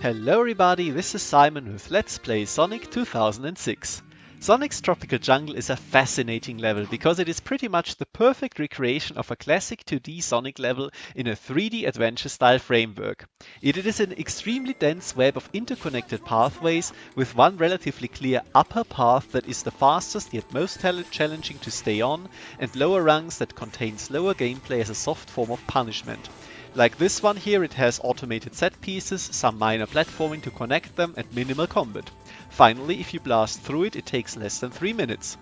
Hello everybody, this is Simon with Let's Play Sonic 2006. Sonic's Tropical Jungle is a fascinating level because it is pretty much the perfect recreation of a classic 2D Sonic level in a 3D adventure style framework. It is an extremely dense web of interconnected pathways with one relatively clear upper path that is the fastest yet most challenging to stay on, and lower rungs that contain slower gameplay as a soft form of punishment. Like this one here, it has automated set pieces, some minor platforming to connect them, and minimal combat. Finally, if you blast through it, it takes less than 3 minutes.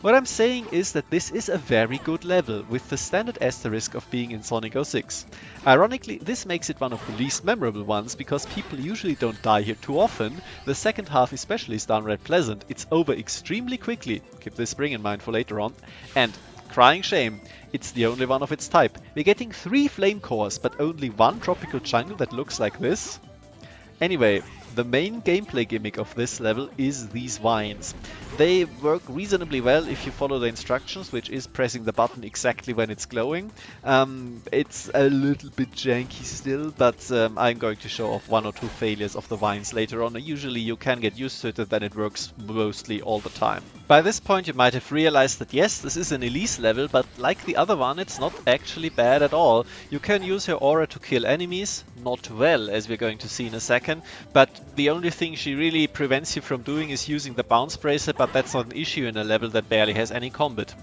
What I'm saying is that this is a very good level, with the standard asterisk of being in Sonic 06. Ironically, this makes it one of the least memorable ones, because people usually don't die here too often. The second half especially is downright pleasant. It's over extremely quickly, keep this spring in mind for later on, and crying shame, it's the only one of its type. We're getting 3 flame cores, but only 1 tropical jungle that looks like this. Anyway, the main gameplay gimmick of this level is these vines. They work reasonably well if you follow the instructions, which is pressing the button exactly when it's glowing. It's a little bit janky still, but I'm going to show off 1 or 2 failures of the vines later on. Usually you can get used to it and then it works mostly all the time. By this point you might have realized that yes, this is an Elise level, but like the other one, it's not actually bad at all. You can use her aura to kill enemies, not well, as we're going to see in a second, but the only thing she really prevents you from doing is using the bounce bracelet, but that's not an issue in a level that barely has any combat.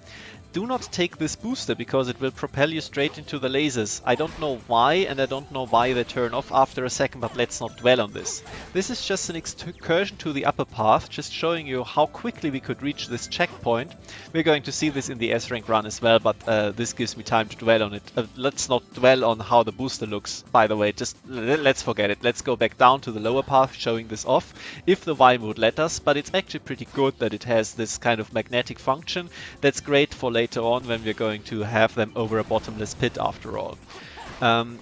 Do not take this booster because it will propel you straight into the lasers. I don't know why, and I don't know why they turn off after a second, but let's not dwell on this. This is just an excursion to the upper path, just showing you how quickly we could reach this checkpoint. We're going to see this in the S-rank run as well, but this gives me time to dwell on it. Let's not dwell on how the booster looks, by the way, just let's forget it. Let's go back down to the lower path, showing this off, if the Vine would let us, but it's actually pretty good that it has this kind of magnetic function. That's great for later on when we're going to have them over a bottomless pit after all.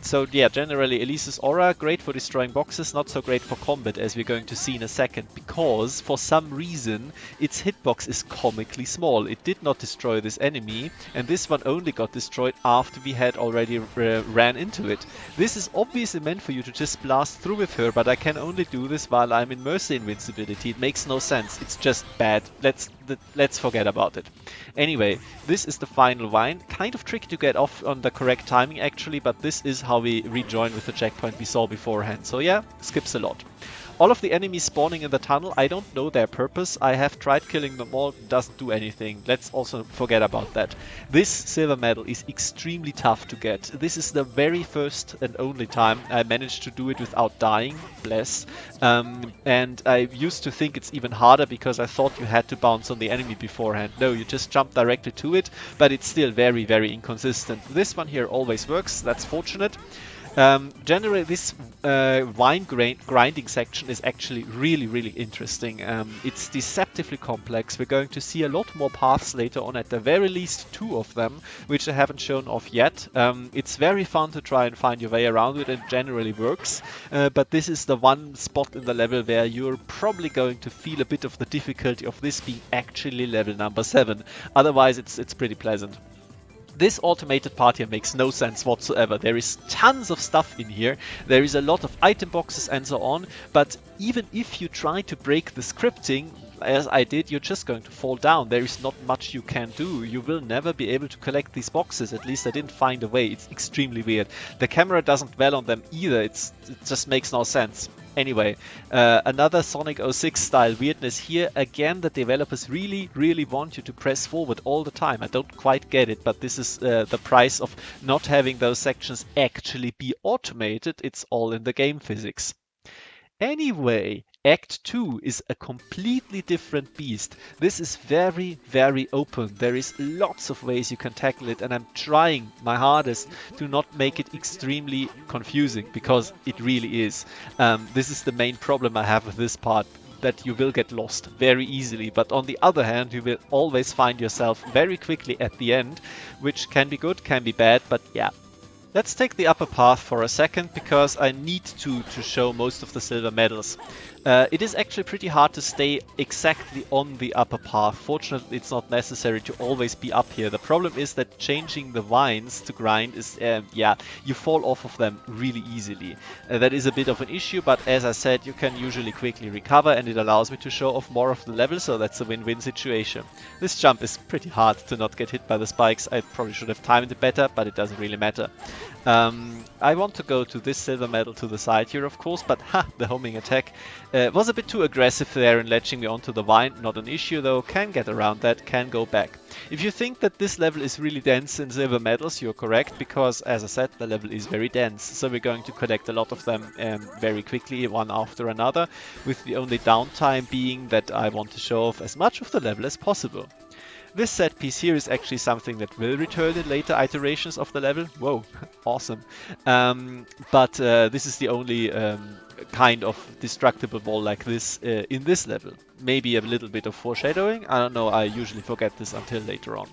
So yeah, generally Elise's aura, great for destroying boxes, not so great for combat, as we're going to see in a second, because for some reason its hitbox is comically small. It did not destroy this enemy, and this one only got destroyed after we had already ran into it. This is obviously meant for you to just blast through with her, but I can only do this while I'm in Mercy Invincibility. It makes no sense, it's just bad. Let's forget about it. Anyway, this is the final vine. Kind of tricky to get off on the correct timing actually, but this is how we rejoin with the checkpoint we saw beforehand. So yeah, skips a lot. All of the enemies spawning in the tunnel, I don't know their purpose. I have tried killing them all, doesn't do anything. Let's also forget about that. This silver medal is extremely tough to get. This is the very first and only time I managed to do it without dying, bless. And I used to think it's even harder because I thought you had to bounce on the enemy beforehand. No, you just jump directly to it, but it's still very, very inconsistent. This one here always works, that's fortunate. Generally, this vine grinding section is actually really interesting. It's deceptively complex. We're going to see a lot more paths later on, at the very least 2 of them, which I haven't shown off yet. It's very fun to try and find your way around it, and generally works. But this is the one spot in the level where you're probably going to feel a bit of the difficulty of this being actually level number 7. Otherwise, it's pretty pleasant. This automated part here makes no sense whatsoever. There is tons of stuff in here. There is a lot of item boxes and so on, but even if you try to break the scripting, as I did, you're just going to fall down. There is not much you can do. You will never be able to collect these boxes. At least I didn't find a way. It's extremely weird. The camera doesn't dwell on them either. It just makes no sense. Anyway, another Sonic 06 style weirdness here. Again, the developers really want you to press forward all the time. I don't quite get it, but this is the price of not having those sections actually be automated. It's all in the game physics. Anyway, Act 2 is a completely different beast. This is very open. There is lots of ways you can tackle it, and I'm trying my hardest to not make it extremely confusing, because it really is. This is the main problem I have with this part, that you will get lost very easily, but on the other hand you will always find yourself very quickly at the end, which can be good, can be bad, but yeah. Let's take the upper path for a second because I need to show most of the silver medals. It is actually pretty hard to stay exactly on the upper path. Fortunately, it's not necessary to always be up here. The problem is that changing the vines to grind is, yeah, you fall off of them really easily. That is a bit of an issue, but as I said, you can usually quickly recover and it allows me to show off more of the level, so that's a win-win situation. This jump is pretty hard to not get hit by the spikes. I probably should have timed it better, but it doesn't really matter. I want to go to this silver medal to the side here, of course, but the homing attack was a bit too aggressive there in latching me onto the vine. Not an issue though, can get around that, can go back. If you think that this level is really dense in silver medals, you're correct, because as I said, the level is very dense. So we're going to collect a lot of them very quickly, one after another, with the only downtime being that I want to show off as much of the level as possible. This set piece here is actually something that will return in later iterations of the level. Whoa, awesome. But this is the only kind of destructible wall like this in this level. Maybe a little bit of foreshadowing. I don't know, I usually forget this until later on.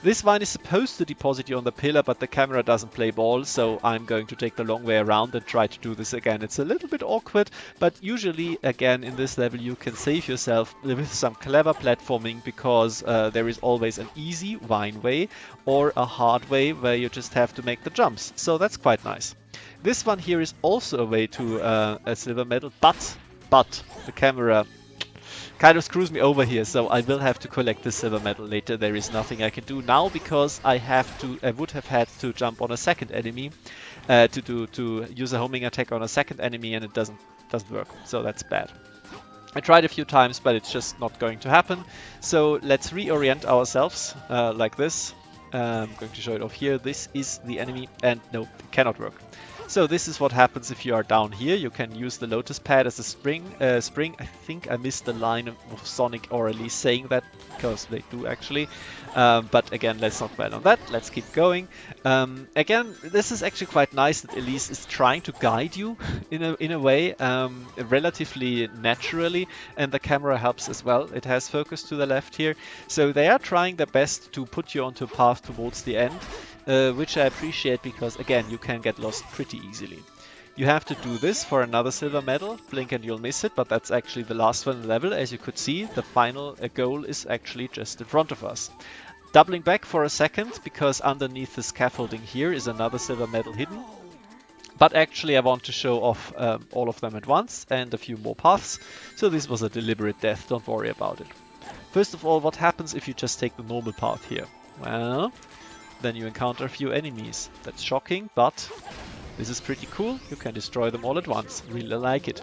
This vine is supposed to deposit you on the pillar, but the camera doesn't play ball, so I'm going to take the long way around and try to do this again. It's a little bit awkward, but usually, again, in this level you can save yourself with some clever platforming, because there is always an easy vine way or a hard way where you just have to make the jumps. So that's quite nice. This one here is also a way to a silver medal, but the camera kind of screws me over here, so I will have to collect the silver medal later. There is nothing I can do now because I would have had to jump on a second enemy to use a homing attack on a second enemy, and it doesn't work. So that's bad. I tried a few times, but it's just not going to happen. So let's reorient ourselves like this. I'm going to show it off here. This is the enemy, and no, it cannot work. So this is what happens if you are down here. You can use the lotus pad as a spring. I think I missed the line of Sonic or Elise saying that, because they do actually. But again, let's not dwell on that. Let's keep going. Again, this is actually quite nice that Elise is trying to guide you in a way, relatively naturally, and the camera helps as well. It has focus to the left here. So they are trying their best to put you onto a path towards the end. Which I appreciate, because again, you can get lost pretty easily. You have to do this for another silver medal. Blink and you'll miss it, but that's actually the last one in the level. As you could see, the final goal is actually just in front of us. Doubling back for a second, because underneath the scaffolding here is another silver medal hidden. But actually I want to show off all of them at once and a few more paths. So this was a deliberate death, don't worry about it. First of all, what happens if you just take the normal path here? Well, then you encounter a few enemies. That's shocking, but this is pretty cool. You can destroy them all at once. Really like it.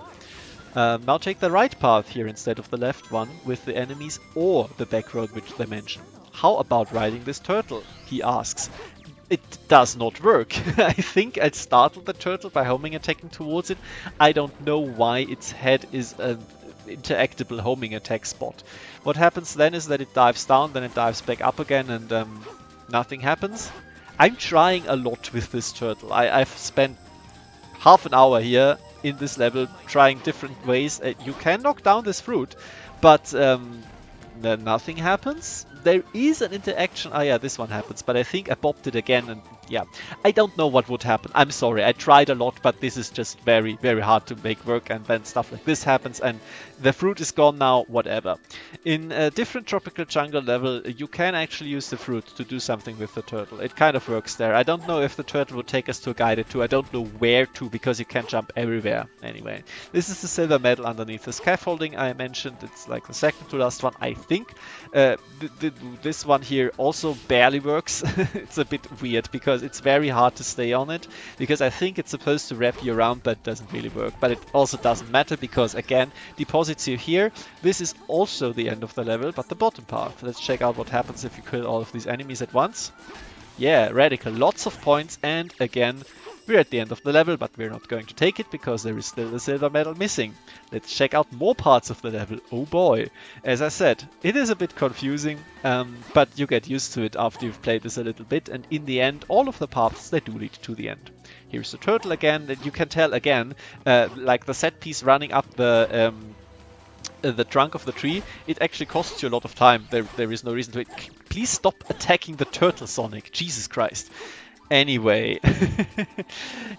Now take the right path here instead of the left one with the enemies or the back road which they mention. How about riding this turtle? He asks. It does not work. I think I startled the turtle by homing attacking towards it. I don't know why its head is an interactable homing attack spot. What happens then is that it dives down, then it dives back up again, and nothing happens. I'm trying a lot with this turtle. I've spent half an hour here in this level trying different ways. You can knock down this fruit, but then nothing happens. There is an interaction. Oh yeah, this one happens, but I think I bopped it again, and yeah, I don't know what would happen. I'm sorry, I tried a lot, but this is just very, very hard to make work, and then stuff like this happens, and the fruit is gone now, whatever. In a different tropical jungle level, you can actually use the fruit to do something with the turtle. It kind of works there. I don't know if the turtle would take us to a guided tour. I don't know where to, because you can jump everywhere. Anyway, this is the silver medal underneath the scaffolding I mentioned. It's like the second to last one, I think. This one here also barely works. It's a bit weird because it's very hard to stay on it, because I think it's supposed to wrap you around, but it doesn't really work. But it also doesn't matter, because again, deposits you here. This is also the end of the level, but the bottom path. Let's check out what happens if you kill all of these enemies at once. Yeah, radical, lots of points, and again, we're at the end of the level, but we're not going to take it because there is still a silver medal missing. Let's check out more parts of the level. Oh boy. As I said, it is a bit confusing, but you get used to it after you've played this a little bit, and in the end, all of the paths, they do lead to the end. Here's the turtle again, and you can tell again, like the set piece running up the trunk of the tree, it actually costs you a lot of time. There is no reason to it. Please stop attacking the turtle, Sonic. Jesus Christ. Anyway,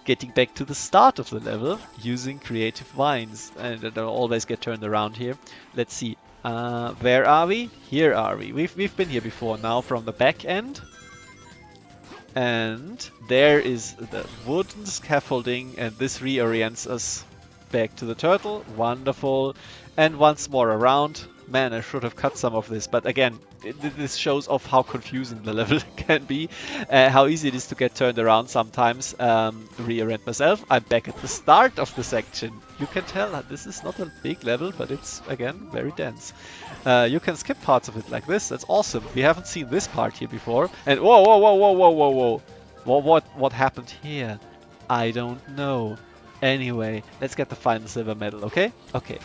getting back to the start of the level using creative vines, and they'll always get turned around here. Let's see. Where are we? Here are we. We've been here before now from the back end. And there is the wooden scaffolding, and this reorients us back to the turtle. Wonderful. And once more around. Man, I should have cut some of this, but again, this shows off how confusing the level can be, how easy it is to get turned around sometimes. Reorient myself. I'm back at the start of the section. You can tell that this is not a big level, but it's, again, very dense. You can skip parts of it like this. That's awesome. We haven't seen this part here before. And whoa, whoa, whoa, whoa, whoa, whoa, whoa. What happened here? I don't know. Anyway, let's get the final silver medal, okay? Okay.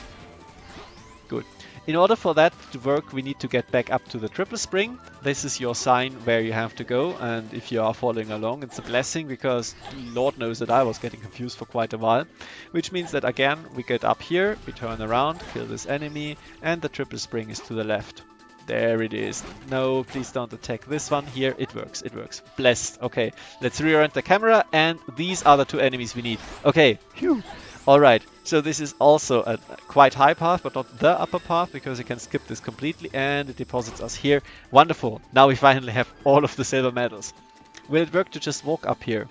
Good. In order for that to work, we need to get back up to the triple spring. This is your sign where you have to go, and if you are following along, it's a blessing, because Lord knows that I was getting confused for quite a while. Which means that again, we get up here, we turn around, kill this enemy, and the triple spring is to the left. There it is. No, please don't attack this one here. It works, it works. Blessed. Okay, let's reorient the camera, and these are the two enemies we need. Okay, phew. Alright, so this is also a quite high path, but not the upper path, because you can skip this completely, and it deposits us here. Wonderful. Now we finally have all of the silver medals. Will it work to just walk up here?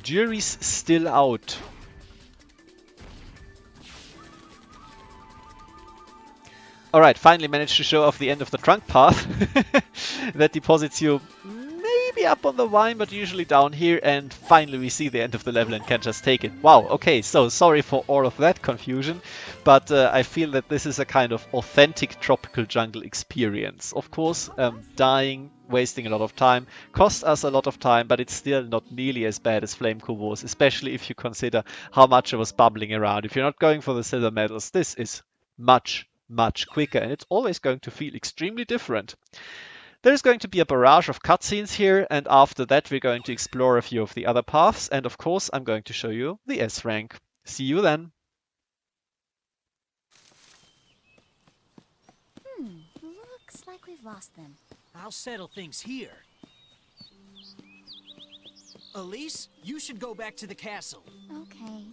Jury's still out. Alright, finally managed to show off the end of the trunk path. That deposits you maybe up on the vine, but usually down here, and finally we see the end of the level and can just take it. Wow, okay, so sorry for all of that confusion, but I feel that this is a kind of authentic tropical jungle experience. Of course, dying, wasting a lot of time, costs us a lot of time, but it's still not nearly as bad as Flame Core was, especially if you consider how much I was bubbling around. If you're not going for the silver medals, this is much quicker, and it's always going to feel extremely different. There's going to be a barrage of cutscenes here, and after that we're going to explore a few of the other paths, and of course I'm going to show you the S rank. See you then! Looks like we've lost them. I'll settle things here. Elise, you should go back to the castle. Okay.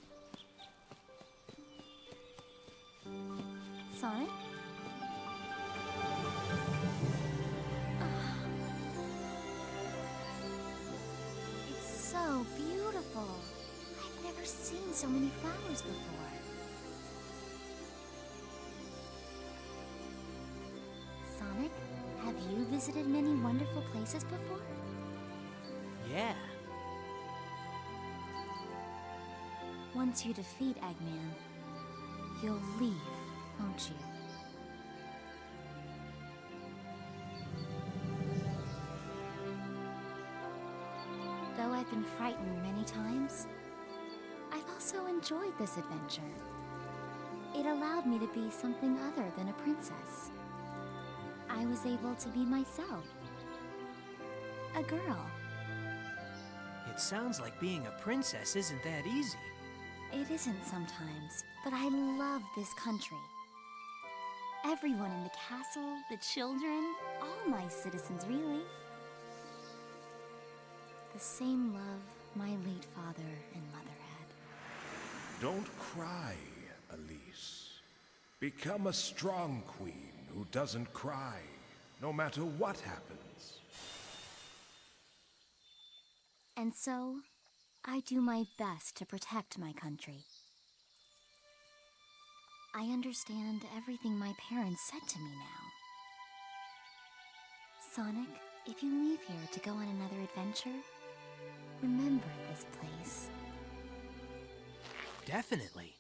Sonic? It's so beautiful. I've never seen so many flowers before. Sonic, have you visited many wonderful places before? Yeah. Once you defeat Eggman, you'll leave, won't you? Though I've been frightened many times, I've also enjoyed this adventure. It allowed me to be something other than a princess. I was able to be myself. A girl. It sounds like being a princess isn't that easy. It isn't sometimes, but I love this country. Everyone in the castle, the children, all my citizens, really. The same love my late father and mother had. Don't cry, Elise. Become a strong queen who doesn't cry, no matter what happens. And so, I do my best to protect my country. I understand everything my parents said to me now. Sonic, if you leave here to go on another adventure, remember this place. Definitely.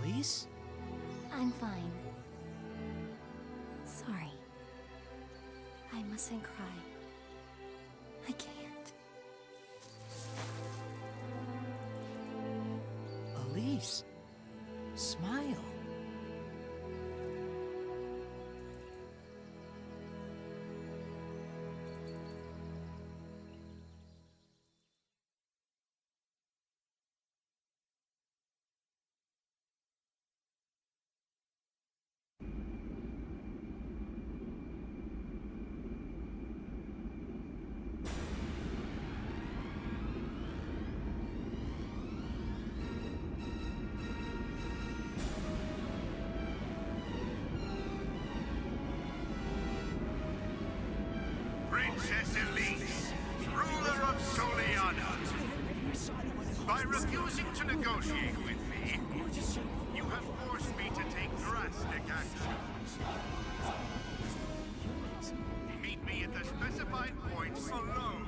Elise? I'm fine. Sorry. I mustn't cry. I can't. Elise, smile. Princess Elise, ruler of Soliana. By refusing to negotiate with me, you have forced me to take drastic action. Meet me at the specified point alone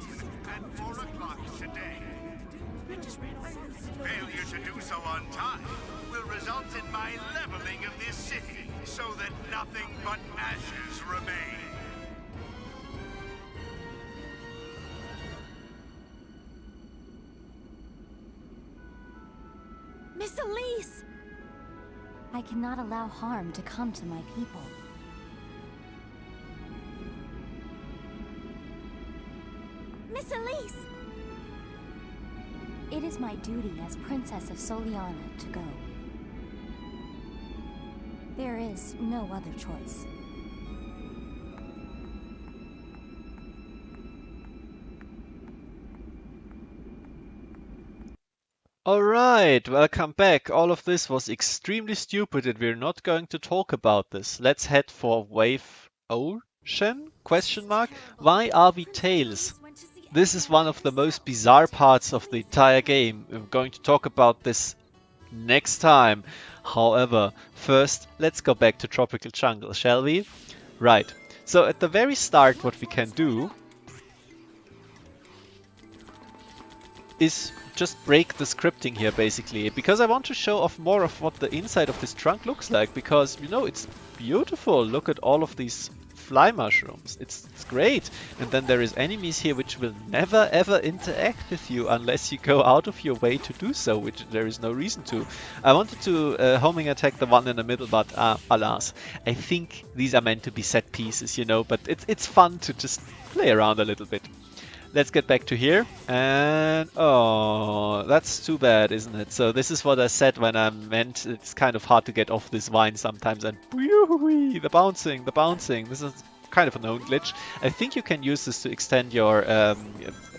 at 4 o'clock today. Failure to do so on time will result in my leveling of this city so that nothing but ashes remain. Miss Elise! I cannot allow harm to come to my people. Miss Elise! It is my duty as Princess of Soliana to go. There is no other choice. Alright, welcome back. All of this was extremely stupid and we're not going to talk about this. Let's head for Wave Ocean? Question mark? Why are we Tails? This is one of the most bizarre parts of the entire game. I'm going to talk about this next time. However, first, let's go back to Tropical Jungle, shall we? Right. So at the very start, what we can do is just break the scripting here, basically, because I want to show off more of what the inside of this trunk looks like, because, you know, it's beautiful. Look at all of these fly mushrooms. It's great. And then there is enemies here which will never ever interact with you unless you go out of your way to do so, which there is no reason to. I wanted to homing attack the one in the middle, but alas. I think these are meant to be set pieces, you know, but it's fun to just play around a little bit. Let's get back to here, and oh, that's too bad, isn't it? So this is what I said when I meant it's kind of hard to get off this vine sometimes, and the bouncing, this is kind of a known glitch. I think you can use this to extend your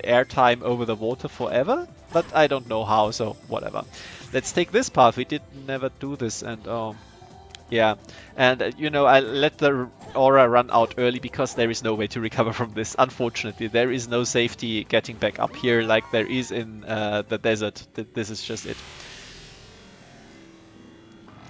airtime over the water forever, but I don't know how, so whatever. Let's take this path. We did never do this, and oh, yeah, and you know, I let the aura run out early because there is no way to recover from this. Unfortunately, there is no safety getting back up here like there is in the desert. This is just it.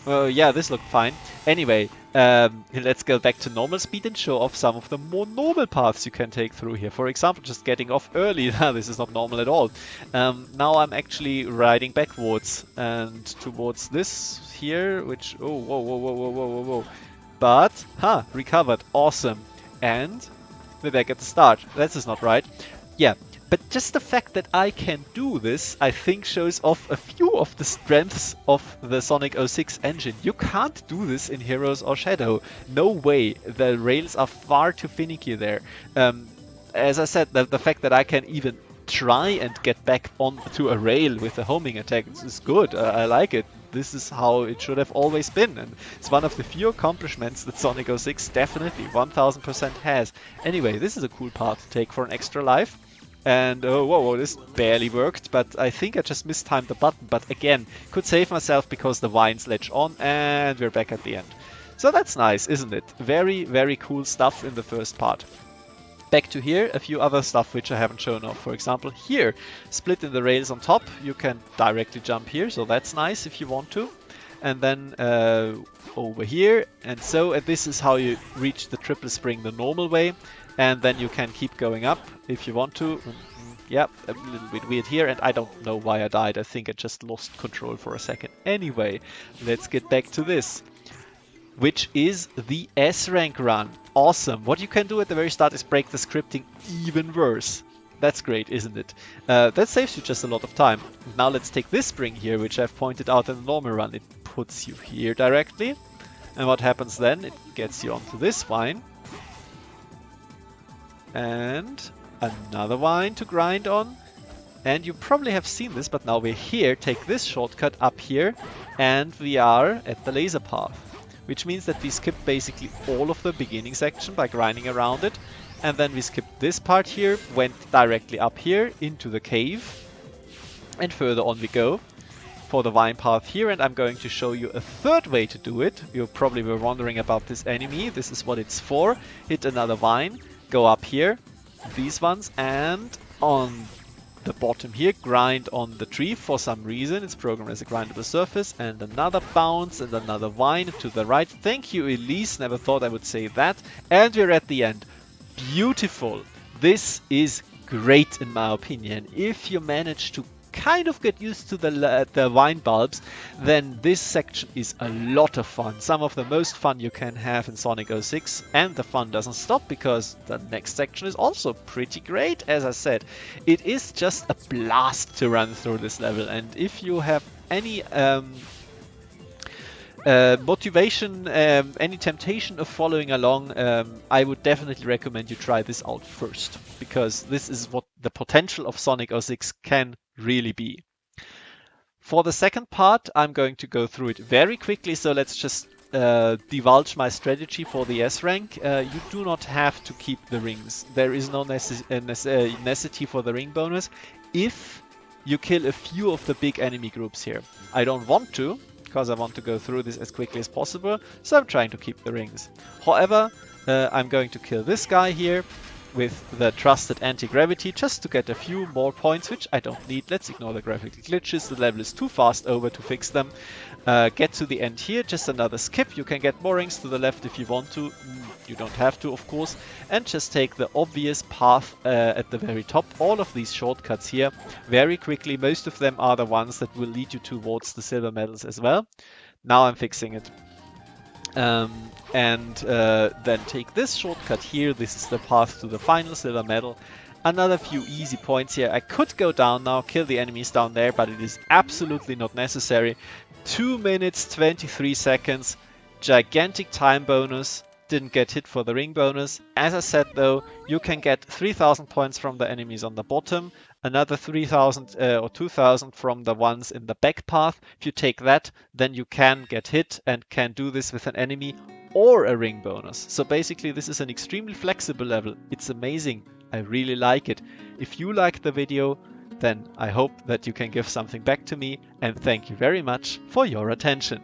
Yeah, this looked fine. Anyway, let's go back to normal speed and show off some of the more normal paths you can take through here. For example, just getting off early. This is not normal at all. Now I'm actually riding backwards and towards this here, which... Oh, whoa, whoa, whoa, whoa, whoa, whoa, whoa. But, recovered. Awesome. And we're back at the start. This is not right. Yeah. But just the fact that I can do this, I think, shows off a few of the strengths of the Sonic 06 engine. You can't do this in Heroes or Shadow. No way. The rails are far too finicky there. As I said, the fact that I can even try and get back onto a rail with a homing attack is good. I like it. This is how it should have always been, and it's one of the few accomplishments that Sonic 06 definitely 1000% has. Anyway, this is a cool part to take for an extra life. And oh, whoa, this barely worked, but I think I just mistimed the button. But again, could save myself because the vines latch on, and we're back at the end. So that's nice, isn't it? Very, very cool stuff in the first part. Back to here, a few other stuff which I haven't shown off. For example, here, split in the rails on top. You can directly jump here, so that's nice if you want to. And then over here, and so this is how you reach the triple spring the normal way. And then you can keep going up if you want to. Yeah, a little bit weird here, and I don't know why I died. I think I just lost control for a second. Anyway, let's get back to this, which is the S-rank run. Awesome. What you can do at the very start is break the scripting even worse. That's great, isn't it? That saves you just a lot of time. Now let's take this spring here, which I've pointed out in the normal run. It puts you here directly. And what happens then? It gets you onto this vine. And another vine to grind on. And you probably have seen this, but now we're here. Take this shortcut up here, and we are at the laser path. Which means that we skipped basically all of the beginning section by grinding around it. And then we skipped this part here, went directly up here into the cave. And further on we go for the vine path here, and I'm going to show you a third way to do it. You probably were wondering about this enemy. This is what it's for. Hit another vine. Go up here, these ones, and on the bottom here, grind on the tree for some reason. It's programmed as a grindable surface, and another bounce and another vine to the right. Thank you, Elise. Never thought I would say that. And we're at the end. Beautiful. This is great in my opinion. If you manage to kind of get used to the vine bulbs, then this section is a lot of fun. Some of the most fun you can have in Sonic 06, and the fun doesn't stop because the next section is also pretty great. As I said, it is just a blast to run through this level, and if you have any motivation, any temptation of following along, I would definitely recommend you try this out first, because this is what the potential of Sonic 06 can really be. For the second part, I'm going to go through it very quickly, so let's just divulge my strategy for the S rank. You do not have to keep the rings. There is no necessity for the ring bonus if you kill a few of the big enemy groups here. I don't want to, because I want to go through this as quickly as possible, so I'm trying to keep the rings. However, I'm going to kill this guy here with the trusted anti-gravity just to get a few more points, which I don't need. Let's ignore the graphical glitches. The level is too fast over to fix them. Get to the end here, just another skip. You can get more rings to the left if you want to. You don't have to, of course. And just take the obvious path at the very top. All of these shortcuts here very quickly. Most of them are the ones that will lead you towards the silver medals as well. Now I'm fixing it. Then take this shortcut here. This is the path to the final silver medal. Another few easy points here. I could go down now, kill the enemies down there, but it is absolutely not necessary. 2 minutes 23 seconds, gigantic time bonus. Didn't get hit for the ring bonus. As I said though, you can get 3000 points from the enemies on the bottom, another 3000 or 2000 from the ones in the back path. If you take that, then you can get hit and can do this with an enemy or a ring bonus. So basically this is an extremely flexible level. It's amazing. I really like it. If you liked the video, then I hope that you can give something back to me, and thank you very much for your attention.